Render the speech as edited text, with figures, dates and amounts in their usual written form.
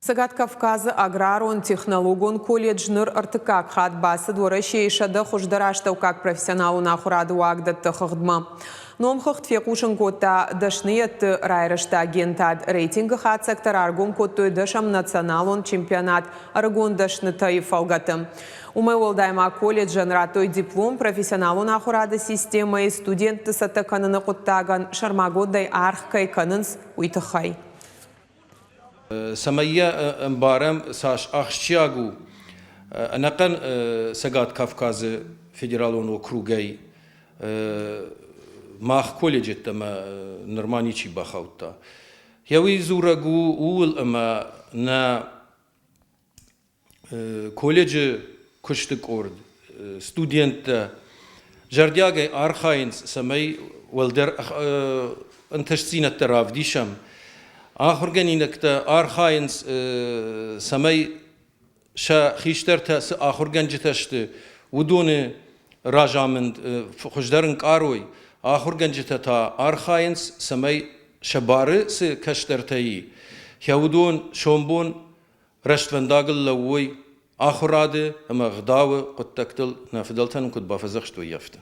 Сагат Кавказы аграрон технологон колледжныр артыкак хат басы дворы шейшады хуждараштау как профессионалу нахурады уагдатты хыгдма. Номхыхт фекушын кота дашният райрышта агентад рейтингі хат сектор аргон коттой дашам националон чемпионат аргон дашны тайф алгатым. Умай олдайма колледжен ратой диплом профессионалу нахурады системы студентты сатаканыны коттаган шармагоддай архкай канынс уйтыхай. سمية مبارم ساش أخشياغو أنقن سجات كافكاز فيدرالون وكروجي ماخ كوليج تما نرماني شي بخوتا يوي زورغو أول أما نا كوليج كشتك أورد ستودنت جردياغي أرخاينس سمي ولدر انتشتين التراف ديشم آخرگنی نکته آرخاینس سمی شا خیشتر تا آخرگن جتشت ودون راجامند خوشدارن کاروی آخرگن جت تا آرخاینس سمی شباره س کشتر تایی ودون شومبون رشتونداغل لوی آخراده اما غداو قد تقتل نافدلتن قد بافزخشتو یافته